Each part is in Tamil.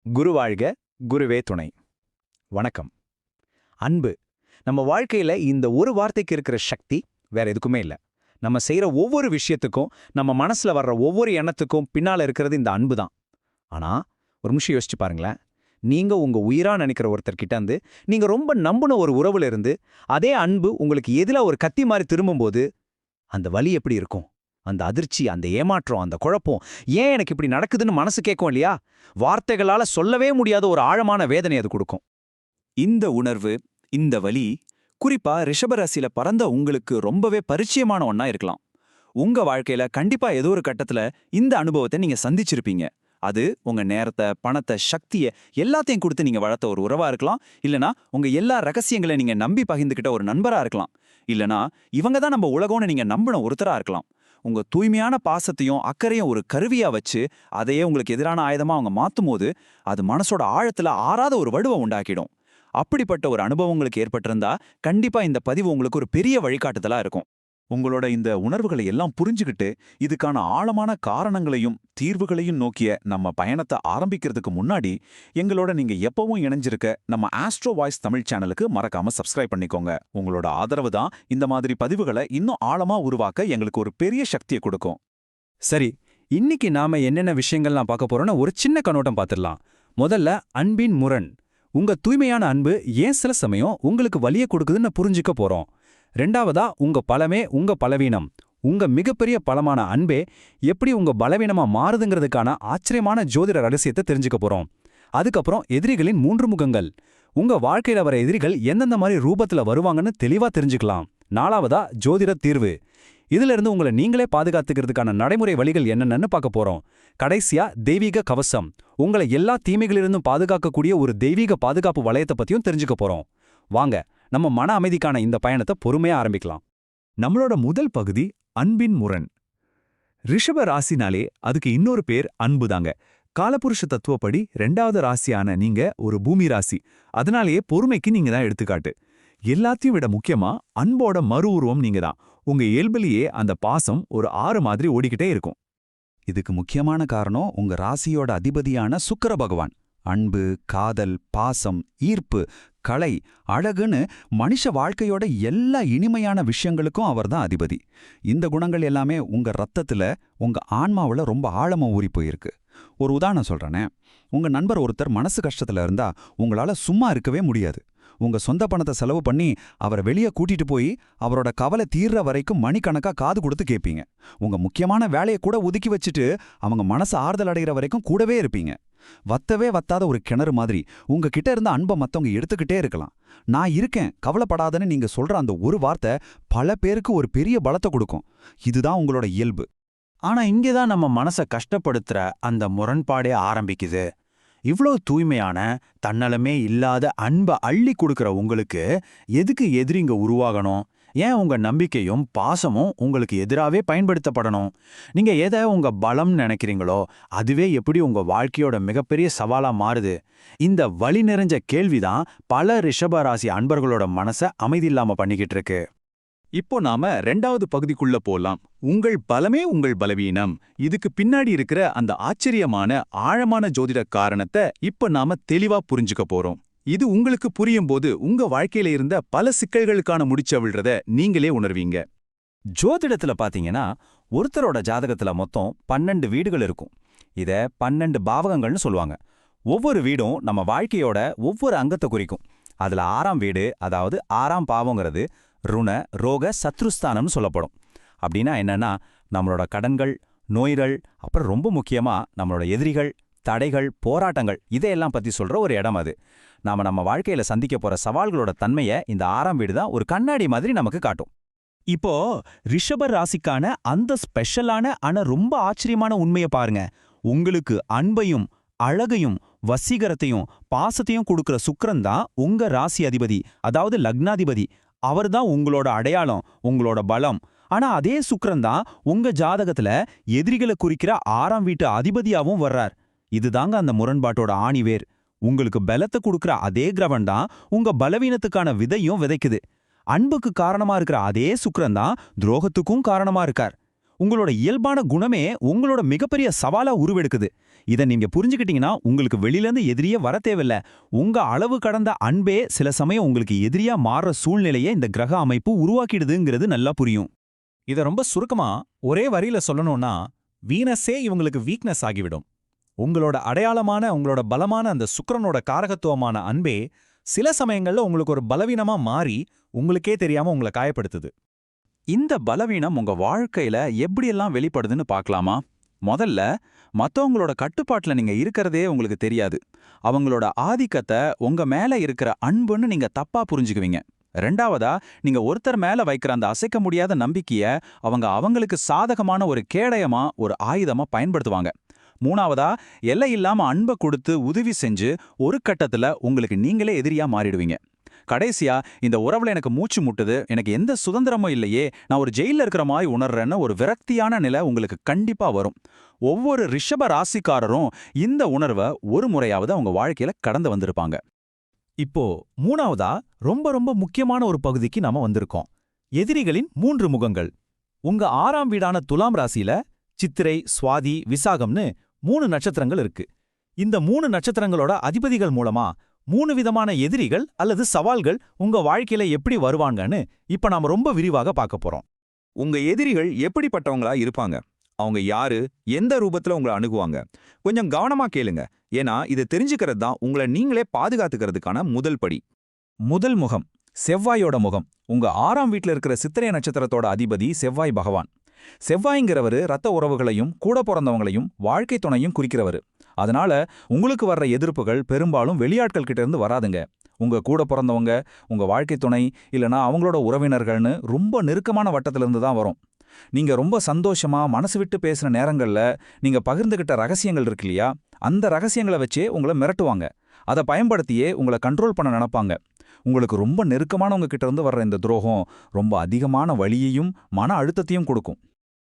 குரு வாழ்க, குருவே துணை. வணக்கம். அன்பு நம்ம வாழ்க்கையில இந்த ஒரு வார்த்தைக்கு இருக்கிற சக்தி வேற எதுக்குமே இல்ல. நம்ம செய்யற ஒவ்வொரு விஷயத்துக்கும், நம்ம மனசுல வர்ற ஒவ்வொரு எண்ணத்துக்கும் பின்னால இருக்கிறது இந்த அன்பு தான். ஆனா ஒரு நிமிஷம் யோசிச்சு பாருங்களேன். நீங்க உங்க உயிரா நினைக்கிற ஒருத்தர்கிட்ட இருந்து, நீங்க ரொம்ப நம்புன ஒரு உறவுல இருந்து, அதே அன்பு உங்களுக்கு எதிரா ஒரு கத்தி மாதிரி திரும்பும்போது அந்த வலி எப்படி இருக்கும்? அந்த அதிர்ச்சி, அந்த ஏமாற்றம், அந்த குழப்பம், ஏன் எனக்கு இப்படி நடக்குதுன்னு மனசு கேட்கும் இல்லையா? வார்த்தைகளால சொல்லவே முடியாத ஒரு ஆழமான வேதனை அது கொடுக்கும். இந்த உணர்வு, இந்த வலி, குறிப்பா ரிஷபராசியில பறந்த உங்களுக்கு ரொம்பவே பரிச்சயமான ஒண்ணா இருக்கலாம். உங்க வாழ்க்கையில கண்டிப்பா ஏதோ ஒரு கட்டத்துல இந்த அனுபவத்தை நீங்க சந்திச்சிருப்பீங்க. அது உங்க நேரத்தை, பணத்தை, சக்திய எல்லாத்தையும் கொடுத்து நீங்க வளர்த்த ஒரு உறவா இருக்கலாம். இல்லனா உங்க எல்லா ரகசியங்களை நீங்க நம்பி பகிர்ந்துகிட்ட ஒரு நண்பரா இருக்கலாம். இல்லனா இவங்க தான் நம்ம உலகம்னு நீங்க நம்பின ஒருத்தரா இருக்கலாம். உங்க தூய்மையான பாசத்தையும் அக்கறையும் ஒரு கருவியா வச்சு அதையே உங்களுக்கு எதிரான ஆயுதமா அவங்க மாத்தும் போது அது மனசோட ஆழத்துல ஆறாத ஒரு வடுவை உண்டாக்கிடும். அப்படிப்பட்ட ஒரு அனுபவம் உங்களுக்கு ஏற்பட்டிருந்தா கண்டிப்பா இந்த பதிவு உங்களுக்கு ஒரு பெரிய வழிகாட்டுதலா இருக்கும். உங்களோட இந்த உணர்வுகளை எல்லாம் புரிஞ்சுக்கிட்டு இதுக்கான ஆழமான காரணங்களையும் தீர்வுகளையும் நோக்கிய நம்ம பயணத்தை ஆரம்பிக்கிறதுக்கு முன்னாடி எங்களோட நீங்க எப்பவும் இணைஞ்சிருக்க நம்ம ஆஸ்ட்ரோ வாய்ஸ் தமிழ் சேனலுக்கு மறக்காம சப்ஸ்கிரைப் பண்ணிக்கோங்க. உங்களோட ஆதரவு தான் இந்த மாதிரி பதிவுகளை இன்னும் ஆழமா உருவாக்க எங்களுக்கு ஒரு பெரிய சக்தியை கொடுக்கும். சரி, இன்னைக்கு நாம என்னென்ன விஷயங்கள்லாம் பார்க்க போறோம்னா ஒரு சின்ன கண்ணோட்டம் பார்த்துடலாம். முதல்ல அன்பின் முரண். உங்க தூய்மையான அன்பு ஏன் சில சமயம் உங்களுக்கு வலிய கொடுக்குதுன்னு புரிஞ்சுக்க போறோம். ரெண்டாவதா உங்க பலமே உங்க பலவீனம். உங்க மிகப்பெரிய பலமான அன்பே எப்படி உங்க பலவீனமா மாறுதுங்கிறதுக்கான ஆச்சரியமான ஜோதிட ரகசியத்தை தெரிஞ்சுக்க போறோம். அதுக்கப்புறம் எதிரிகளின் 3 முகங்கள். உங்க வாழ்க்கையில வர எதிரிகள் எந்தெந்த மாதிரி ரூபத்துல வருவாங்கன்னு தெளிவா தெரிஞ்சுக்கலாம். நாலாவதா ஜோதிட தீர்வு. இதுல இருந்து உங்களை நீங்களே பாதுகாத்துக்கிறதுக்கான நடைமுறை வழிகள் என்னென்னு பார்க்க போறோம். கடைசியா தெய்வீக கவசம். உங்களை எல்லா தீமைகளிலிருந்தும் பாதுகாக்கக்கூடிய ஒரு தெய்வீக பாதுகாப்பு வளையத்தை பத்தியும் தெரிஞ்சுக்க போறோம். வாங்க, நம்ம மன அமைதிக்கான இந்த பயணத்தை பொறுமையா ஆரம்பிக்கலாம். நம்மளோட முதல் பகுதி அன்பின் முரண். ரிஷப ராசினாலே அதுக்கு இன்னொரு பேர் அன்புதாங்க. காலபுருஷ தத்துவப்படி 2வது ராசியான நீங்க ஒரு பூமி ராசி. அதனாலேயே பொறுமைக்கு நீங்க தான் எடுத்துக்காட்டு. எல்லாத்தையும் விட முக்கியமா அன்போட மறு உருவம் நீங்க தான். உங்க இயல்பிலேயே அந்த பாசம் ஒரு ஆறு மாதிரி ஓடிக்கிட்டே இருக்கும். இதுக்கு முக்கியமான காரணம் உங்க ராசியோட அதிபதியான சுக்கிர பகவான். அன்பு, காதல், பாசம், ஈர்ப்பு, கலை, அழகுன்னு மனுஷ வாழ்க்கையோட எல்லா இனிமையான விஷயங்களுக்கும் அவர்தான் அதிபதி. இந்த குணங்கள் எல்லாமே உங்க ரத்தத்துல, உங்க ஆன்மாவுல ரொம்ப ஆழமா ஊறி போயிருக்கு. ஒரு உதாரணம் சொல்றேனே, உங்க நண்பர் ஒருத்தர் மனசு கஷ்டத்துல இருந்தா உங்களால சும்மா இருக்கவே முடியாது. உங்க சொந்த பணத்தை செலவு பண்ணி அவரை வெளியே கூட்டிட்டு போய் அவரோட கவலை தீர்ற வரைக்கும் மணிக்கணக்கா காது கொடுத்து கேட்பீங்க. உங்க முக்கியமான வேலையை கூட ஒதுக்கி வச்சுட்டு அவங்க மனசு ஆறுதல் அடைகிற வரைக்கும் கூடவே இருப்பீங்க. வத்தவே வத்தாத ஒரு கிணறு மாதிரி உங்ககிட்ட இருந்த அன்பை மத்தவங்க எடுத்துக்கிட்டே இருக்கலாம். நான் இருக்கேன், கவலைப்படாதன்னு நீங்க சொல்ற அந்த ஒரு வார்த்தை பல பேருக்கு ஒரு பெரிய பலத்தை கொடுக்கும். இதுதான் உங்களோட இயல்பு. ஆனா இங்கேதான் நம்ம மனசை கஷ்டப்படுத்துற அந்த முரண்பாடே ஆரம்பிக்குது. இவ்ளோ தூய்மையான, தன்னலமே இல்லாத அன்பை அள்ளி கொடுக்கற உங்களுக்கு எதுக்கு எதிரிங்க உருவாகணும்? ஏன் உங்க நம்பிக்கையும் பாசமும் உங்களுக்கு எதிராவே பயன்படுத்தப்படணும்? நீங்க எதை உங்க பலம் நினைக்கிறீங்களோ அதுவே எப்படி உங்க வாழ்க்கையோட மிகப்பெரிய சவாலா மாறுது? இந்த வலி நிறைஞ்ச கேள்விதான் பல ரிஷபராசி அன்பர்களோட மனசை அமைதியில்லாம பண்ணிக்கிட்டு இருக்கு. இப்போ நாம 2வது பகுதிக்குள்ள போலாம். உங்கள் பலமே உங்கள் பலவீனம். இதுக்கு பின்னாடி இருக்கிற அந்த ஆச்சரியமான ஆழமான ஜோதிட காரணத்தை இப்ப நாம தெளிவா புரிஞ்சுக்க போறோம். இது உங்களுக்கு புரியும் போது உங்க வாழ்க்கையில இருந்த பல சிக்கல்களுக்கான முடிச்சவிழ்றத நீங்களே உணர்வீங்க. ஜோதிடத்துல பாத்தீங்கன்னா ஒருத்தரோட ஜாதகத்துல மொத்தம் 12 வீடுகள் இருக்கும். இத 12 பாவகங்கள்னு சொல்லுவாங்க. ஒவ்வொரு வீடும் நம்ம வாழ்க்கையோட ஒவ்வொரு அங்கத்தை குறிக்கும். அதுல 6ஆம் வீடு, அதாவது 6ஆம் பாவங்கிறது ருண, ரோக, சத்ருஸ்தானம்னு சொல்லப்படும். அப்படின்னா என்னன்னா, நம்மளோட கடன்கள், நோய்கள், அப்புறம் ரொம்ப முக்கியமா நம்மளோட எதிரிகள், தடைகள், போராட்டங்கள் இதையெல்லாம் பத்தி சொல்ற ஒரு இடம் அது. நம்ம வாழ்க்கையில சந்திக்க போற சவால்களோட தன்மையை இந்த 6ஆம் வீடு தான் ஒரு கண்ணாடி மாதிரி நமக்கு காட்டும். இப்போ ரிஷப ராசிக்கான அந்த ஸ்பெஷலான ஆனா ரொம்ப ஆச்சரியமான உண்மையை பாருங்க. உங்களுக்கு அன்பையும் அழகையும் வசீகரத்தையும் பாசத்தையும் கொடுக்கிற சுக்கிரன் தான் உங்க ராசி அதிபதி, அதாவது லக்னாதிபதி. அவர்தான் உங்களோட அடையாளம், உங்களோட பலம். ஆனா அதே சுக்கிரன் தான் உங்க ஜாதகத்துல எதிரிகளை குறிக்கிற 6ஆம் வீட்டு அதிபதியாவும் வர்றார். இதுதாங்க அந்த முரண்பாட்டோட ஆணிவேர். உங்களுக்கு பலத்தை கொடுக்கிற அதே கிரகன் தான் உங்க பலவீனத்துக்கான விதையும் விதைக்குது. அன்புக்கு காரணமா இருக்கிற அதே சுக்கிரன் தான் துரோகத்துக்கும் காரணமா இருக்கார். உங்களோட இயல்பான குணமே உங்களோட மிகப்பெரிய சவாலா உருவெடுக்குது. இத நீங்க புரிஞ்சுக்கிட்டீங்கன்னா உங்களுக்கு வெளியிலேருந்து எதிரியே வர தேவையில்ல. உங்க அளவு கடந்த அன்பே சில சமயம் உங்களுக்கு எதிரியா மாறுற சூழ்நிலையை இந்த கிரக அமைப்பு உருவாக்கிடுதுங்கிறது நல்லா புரியும். இத ரொம்ப சுருக்கமா ஒரே வரியில சொல்லணும்னா, வீனஸே இவங்களுக்கு வீக்னஸ் ஆகிவிடும். உங்களோட அடையாளமான, உங்களோட பலமான அந்த சுக்கிரனோட காரகத்துவமான அன்பே சில சமயங்கள்ல உங்களுக்கு ஒரு பலவீனமா மாறி உங்களுக்கே தெரியாம உங்களை காயப்படுத்துது. இந்த பலவீனம் உங்க வாழ்க்கையில எப்படியெல்லாம் வெளிப்படுதுன்னு பார்க்கலாமா? முதல்ல, மத்தவங்களோட கட்டுப்பாட்டுல நீங்க இருக்கிறதே உங்களுக்கு தெரியாது. அவங்களோட ஆதிக்கத்தை உங்க மேல இருக்கிற அன்புன்னு நீங்க தப்பா புரிஞ்சுக்குவீங்க. ரெண்டாவதா, நீங்க ஒருத்தர் மேல வைக்கிற அந்த அசைக்க முடியாத நம்பிக்கைய அவங்களுக்கு சாதகமான ஒரு கேடயமா, ஒரு ஆயுதமா பயன்படுத்துவாங்க. மூணாவதா, எல்லை இல்லாம அன்பை கொடுத்து உதவி செஞ்சு ஒரு கட்டத்துல உங்களுக்கு நீங்களே எதிரியா மாறிடுவீங்க. கடைசியா, இந்த உறவுல எனக்கு மூச்சு முட்டுது, எனக்கு எந்த சுதந்திரமும் இல்லையே, நான் ஒரு ஜெயில இருக்கிற மாதிரி உணர்றேன்னு ஒரு விரக்தியான நிலை உங்களுக்கு கண்டிப்பா வரும். ஒவ்வொரு ரிஷப ராசிக்காரரும் இந்த உணர்வை ஒரு முறையாவது அவங்க வாழ்க்கையில கடந்து வந்திருப்பாங்க. இப்போ மூணாவதா ரொம்ப முக்கியமான ஒரு பகுதிக்கு நாம வந்திருக்கோம். எதிரிகளின் 3 முகங்கள். உங்க 6ஆம் வீடான துலாம் ராசியில சித்திரை, சுவாதி, விசாகம்னு 3 நட்சத்திரங்கள் இருக்கு. இந்த 3 நட்சத்திரங்களோட அதிபதிகள் மூலமா 3 விதமான எதிரிகள் அல்லது சவால்கள் உங்க வாழ்க்கையில எப்படி வருவாங்கன்னு இப்ப நாம ரொம்ப விரிவாக பார்க்க போறோம். உங்க எதிரிகள் எப்படிப்பட்டவங்களா இருப்பாங்க? அவங்க யாரு, எந்த ரூபத்துல உங்களை அணுகுவாங்க? கொஞ்சம் கவனமா கேளுங்க. ஏன்னா இது தெரிஞ்சுக்கிறது தான் உங்களை நீங்களே பாதுகாத்துக்கிறதுக்கான முதல் படி. முதல் முகம், செவ்வாயோட முகம். உங்க 6ஆம் வீட்ல இருக்கிற சித்திரை நட்சத்திரத்தோட அதிபதி செவ்வாய் பகவான். செவ்வாய்ங்கிறவரு ரத்த உறவுகளையும் கூட பிறந்தவங்களையும் வாழ்க்கை துணையும் குறிக்கிறவரு. அதனால உங்களுக்கு வர்ற எதிர்ப்புகள் பெரும்பாலும் வெளியாட்கள் கிட்ட இருந்து வராதுங்க. உங்க கூட பிறந்தவங்க, உங்க வாழ்க்கை துணை, இல்லனா அவங்களோட உறவினர்கள்னு ரொம்ப நெருக்கமான வட்டத்திலிருந்து தான் வரும். நீங்க ரொம்ப சந்தோஷமா மனசு விட்டு பேசுற நேரங்கள்ல நீங்க பகிர்ந்துகிட்ட ரகசியங்கள் இருக்கு இல்லையா, அந்த ரகசியங்களை வச்சே உங்களை மிரட்டுவாங்க. அதை பயன்படுத்தியே உங்களை கண்ட்ரோல் பண்ண நினைப்பாங்க. உங்களுக்கு ரொம்ப நெருக்கமானவங்க கிட்ட இருந்து வர்ற இந்த துரோகம் ரொம்ப அதிகமான வலியையும் மன அழுத்தத்தையும் கொடுக்கும்.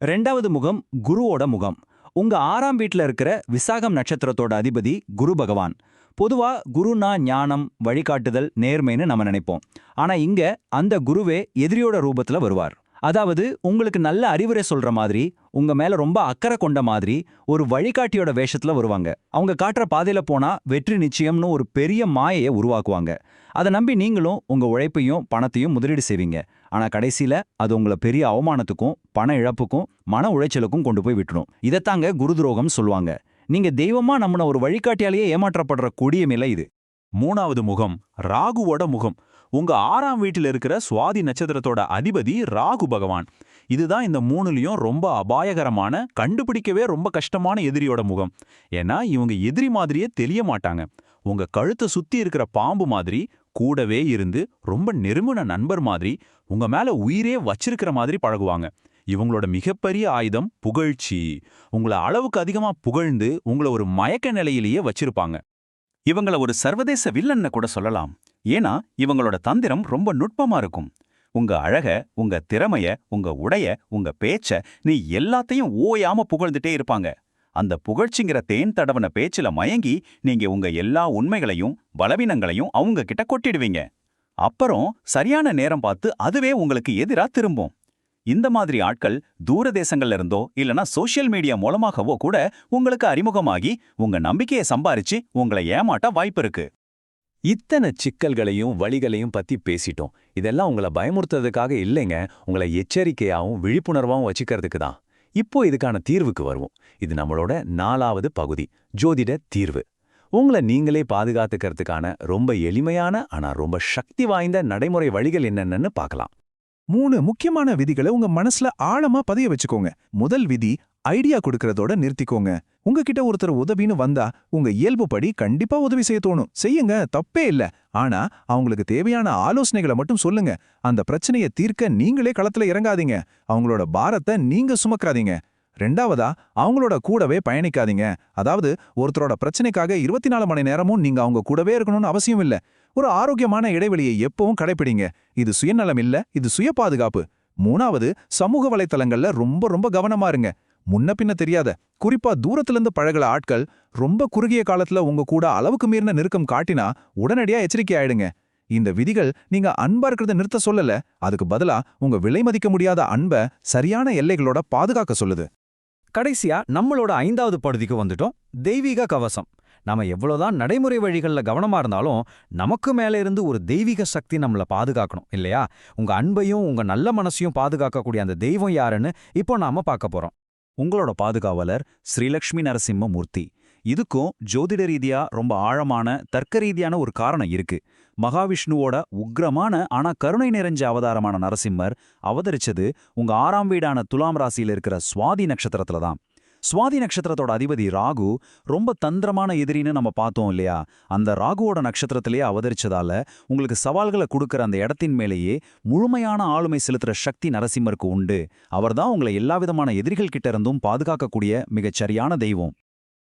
2வது முகம் குருவோட முகம். உங்க 6ஆம் வீட்ல இருக்கிற விசாகம் நட்சத்திரத்தோட அதிபதி குரு பகவான். பொதுவா குருனா ஞானம், வழிகாட்டுதல், நேர்மைன்னு நம்ம நினைப்போம். ஆனா இங்க அந்த குருவே எதிரியோட ரூபத்துல வருவார். அதாவது உங்களுக்கு நல்ல அறிவுரை சொல்ற மாதிரி, உங்க மேல ரொம்ப அக்கறை கொண்ட மாதிரி ஒரு வழிகாட்டியோட வேஷத்துல வருவாங்க. அவங்க காட்டுற பாதையில போனா வெற்றி நிச்சயம்னு ஒரு பெரிய மாயையை உருவாக்குவாங்க. அதை நம்பி நீங்களும் உங்க உழைப்பையும் பணத்தையும் முதலீடு செய்வீங்க. ஆனா கடைசியில அது உங்களை பெரிய அவமானத்துக்கும் பண இழப்புக்கும் மன உளைச்சலுக்கும் கொண்டு போய் விட்டுடும். இதைத்தாங்க குரு துரோகம் சொல்லுவாங்க. நீங்க தெய்வமா நம்பின ஒரு வழிகாட்டியாலேயே ஏமாற்றப்படுற கொடிய நிலை இது. 3வது முகம் ராகுவோட முகம். உங்க 6ஆம் வீட்டில் இருக்கிற சுவாதி நட்சத்திரத்தோட அதிபதி ராகு பகவான். இதுதான் இந்த 3லையும் ரொம்ப அபாயகரமான, கண்டுபிடிக்கவே ரொம்ப கஷ்டமான எதிரியோட முகம். ஏன்னா இவங்க எதிரி மாதிரியே தெரிய மாட்டாங்க. உங்க கழுத்தை சுத்தி இருக்கிற பாம்பு மாதிரி, கூடவே இருந்து ரொம்ப நெருங்கின நண்பர் மாதிரி, உங்க மேல உயிரே வச்சிருக்கிற மாதிரி பழகுவாங்க. இவங்களோட மிகப்பெரிய ஆயுதம் புகழ்ச்சி. உங்களை அளவுக்கு அதிகமா புகழ்ந்து உங்களை ஒரு மயக்க நிலையிலேயே வச்சிருப்பாங்க. இவங்கள ஒரு சர்வதேச வில்லன்னு கூட சொல்லலாம். ஏன்னா இவங்களோட தந்திரம் ரொம்ப நுட்பமா இருக்கும். உங்க அழக, உங்க திறமைய, உங்க உடைய, உங்க பேச்ச, நீ எல்லாத்தையும் ஓயாம புகழ்ந்துட்டே இருப்பாங்க. அந்த புகழ்ச்சிங்கிற தேன் தடவன பேச்சுல மயங்கி நீங்க உங்க எல்லா உண்மைகளையும் பலவீனங்களையும் அவங்க கிட்ட கொட்டிடுவீங்க. அப்புறம் சரியான நேரம் பார்த்து அதுவே உங்களுக்கு எதிரா திரும்பும். இந்த மாதிரி ஆட்கள் தூர தேசங்கள்ல இருந்தோ இல்லனா சோஷியல் மீடியா மூலமாகவோ கூட உங்களுக்கு அறிமுகமாகி உங்க நம்பிக்கையை சம்பாரிச்சு உங்களை ஏமாட்ட வாய்ப்பு இருக்கு. இத்தனை சிக்கல்களையும் வழிகளையும் பத்தி பேசிட்டோம். இதெல்லாம் உங்களை பயமுறுத்துறதுக்காக இல்லைங்க, உங்களை எச்சரிக்கையாவும் விழிப்புணர்வாவும் வச்சுக்கிறதுக்கு தான். இப்போ இதுக்கான தீர்வுக்கு வருவோம். இது நம்மளோட 4வது பகுதி, ஜோதிட தீர்வு. உங்களை நீங்களே பாதுகாத்துக்கிறதுக்கான ரொம்ப எளிமையான ஆனா ரொம்ப சக்தி வாய்ந்த நடைமுறை வழிகள் என்னென்னு பார்க்கலாம். 3 முக்கியமான விதிகளை உங்க மனசுல ஆழமா பதிய வச்சுக்கோங்க. முதல் விதி, ஐடியா கொடுக்கறதோட நிறுத்திக்கோங்க. உங்ககிட்ட ஒருத்தர் உதவின்னு வந்தா உங்க இயல்புப்படி கண்டிப்பா உதவி செய்ய தோணும். செய்யுங்க, தப்பே இல்ல. ஆனா அவங்களுக்கு தேவையான ஆலோசனைகளை மட்டும் சொல்லுங்க. அந்த பிரச்சனையை தீர்க்க நீங்களே களத்துல இறங்காதீங்க. அவங்களோட பாரத்தை நீங்க சுமக்காதீங்க. 2வதா, அவங்களோட கூடவே பயணிக்காதீங்க. அதாவது ஒருத்தரோட பிரச்சனைக்காக 24 மணி நேரமும் நீங்க அவங்க கூடவே இருக்கணும்னு அவசியம் இல்ல. ஒரு ஆரோக்கியமான இடைவெளியை எப்பவும் கடைப்பிடிங்க. இது சுயநலம் இல்ல, இது சுய பாதுகாப்பு. 3வது, சமூக வலைத்தளங்கள்ல ரொம்ப கவனமா இருங்க. முன்ன பின்ன தெரியாத, குறிப்பா தூரத்திலிருந்து பழகுற ஆட்கள் ரொம்ப குறுகிய காலத்துல உங்க கூட அளவுக்கு மீறின நெருக்கம் காட்டினா உடனடியா எச்சரிக்கை ஆயிடுங்க. இந்த விதிகள் நீங்க அன்பா இருக்கிறத நிறுத்த சொல்லல, அதுக்கு பதிலா உங்க விலை மதிக்க முடியாத அன்பை சரியான எல்லைகளோட பாதுகாக்க சொல்லுது. கடைசியா நம்மளோட 5வது பகுதிக்கு வந்துட்டோம், தெய்வீக கவசம். நாம எவ்வளவுதான் நடைமுறை வழிகள்ல கவனமா இருந்தாலும் நமக்கு மேல இருந்து ஒரு தெய்வீக சக்தி நம்மள பாதுகாக்கணும் இல்லையா? உங்க அன்பையும் உங்க நல்ல மனசையும் பாதுகாக்கக்கூடிய அந்த தெய்வம் யாருன்னு இப்போ நாம பார்க்க போறோம். உங்களோட பாதுகாவலர் ஸ்ரீலக்ஷ்மி நரசிம்ம மூர்த்தி. இதுக்கும் ஜோதிட ரீதியா ரொம்ப ஆழமான தர்க்க ரீதியான ஒரு காரணம் இருக்கு. மகாவிஷ்ணுவோட உக்ரமான ஆனா கருணை நிறைஞ்ச அவதாரமான நரசிம்மர் அவதரிச்சது உங்க 6ஆம் வீடான துலாம் ராசியில இருக்கிற சுவாதி நட்சத்திரத்துல தான். சுவாதி நட்சத்திரத்தோட அதிபதி ராகு ரொம்ப தந்திரமான எதிரின்னு நம்ம பார்த்தோம் இல்லையா? அந்த ராகுவோட நட்சத்திரத்திலேயே அவதரிச்சதால உங்களுக்கு சவால்களை கொடுக்கற அந்த இடத்தின் மேலேயே முழுமையான ஆளுமை செலுத்துற சக்தி நரசிம்மருக்கு உண்டு. அவர்தான் உங்களை எல்லாவிதமான எதிரிகள் கிட்ட இருந்தும் பாதுகாக்கக்கூடிய மிகச்சரியான தெய்வம்.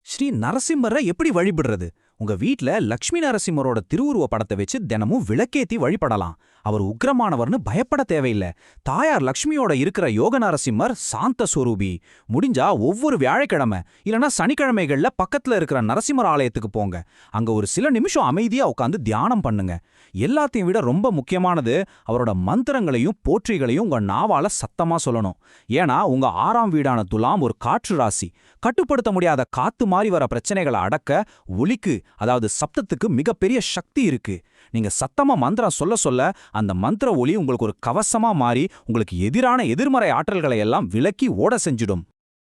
ஸ்ரீ நரசிம்மரை எப்படி வழிபடுறது? உங்க வீட்ல லக்ஷ்மி நரசிம்மரோட திருவுருவ படத்தை வச்சு தினமும் விளக்கேத்தி வழிபடலாம். அவர் உக்ரமானவர்னு பயப்பட தேவையில்லை. தாயார் லக்ஷ்மியோட இருக்கிற யோக நரசிம்மர் சாந்த ஸ்வரூபி. முடிஞ்சா ஒவ்வொரு வியாழக்கிழமை இல்லனா சனிக்கிழமைகள்ல பக்கத்துல இருக்கிற நரசிம்மர் ஆலயத்துக்கு போங்க. அங்க ஒரு சில நிமிஷம் அமைதியா உட்காந்து தியானம் பண்ணுங்க. எல்லாத்தையும் விட ரொம்ப முக்கியமானது, அவரோட மந்திரங்களையும் போற்றிகளையும் உங்க நாவால சத்தமா சொல்லணும். ஏன்னா உங்க 6ஆம் வீடான துலாம் ஒரு காற்று ராசி. கட்டுப்படுத்த முடியாத காத்து மாறி வர பிரச்சனைகளை அடக்க ஒலிக்கு, அதாவது சப்தத்துக்கு மிகப்பெரிய சக்தி இருக்கு. நீங்க சத்தமா மந்திரம் சொல்ல சொல்ல அந்த மந்திர ஒலி உங்களுக்கு ஒரு கவசமா மாறி உங்களுக்கு எதிரான எதிர்மறை ஆற்றல்களை எல்லாம் விலக்கி ஓட செஞ்சிடும்.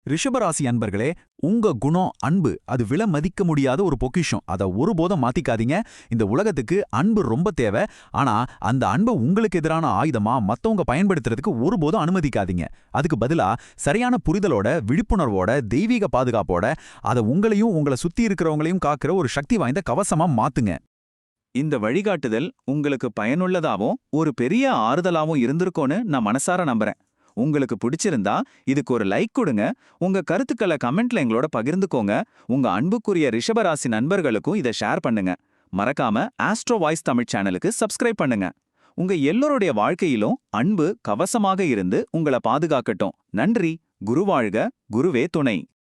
ரிஷபராசி அன்பர்களே, உங்க குணம் அன்பு அது விலை மதிக்க முடியாத ஒரு பொக்கிஷம். அதை ஒருபோதும் மாத்திக்காதீங்க. இந்த உலகத்துக்கு அன்பு ரொம்ப தேவை. ஆனா அந்த அன்பை உங்களுக்கு எதிரான ஆயுதமா மத்தவங்க பயன்படுத்துறதுக்கு ஒருபோதும் அனுமதிக்காதீங்க. அதுக்கு பதிலா சரியான புரிதலோட, விழிப்புணர்வோட, தெய்வீக பாதுகாப்போட அதை உங்களையும் உங்களை சுத்தி இருக்கிறவங்களையும் காக்கிற ஒரு சக்தி வாய்ந்த கவசமா மாத்துங்க. இந்த வழிகாட்டுதல் உங்களுக்கு பயனுள்ளதாவும் ஒரு பெரிய ஆறுதலாவும் இருந்திருக்கும்னு நான் மனசார நம்புறேன். உங்களுக்கு பிடிச்சிருந்தா இதுக்கு ஒரு லைக் கொடுங்க. உங்க கருத்துக்களை கமெண்ட்ல எங்களோட பகிர்ந்துக்கோங்க. உங்க அன்புக்குரிய ரிஷபராசி நண்பர்களுக்கும் இதை ஷேர் பண்ணுங்க. மறக்காம ஆஸ்ட்ரோ வாய்ஸ் தமிழ் சேனலுக்கு சப்ஸ்கிரைப் பண்ணுங்க. உங்க எல்லோருடைய வாழ்க்கையிலும் அன்பு கவசமாக இருந்து உங்களை பாதுகாக்கட்டும். நன்றி. குருவாழ்க, குருவே துணை.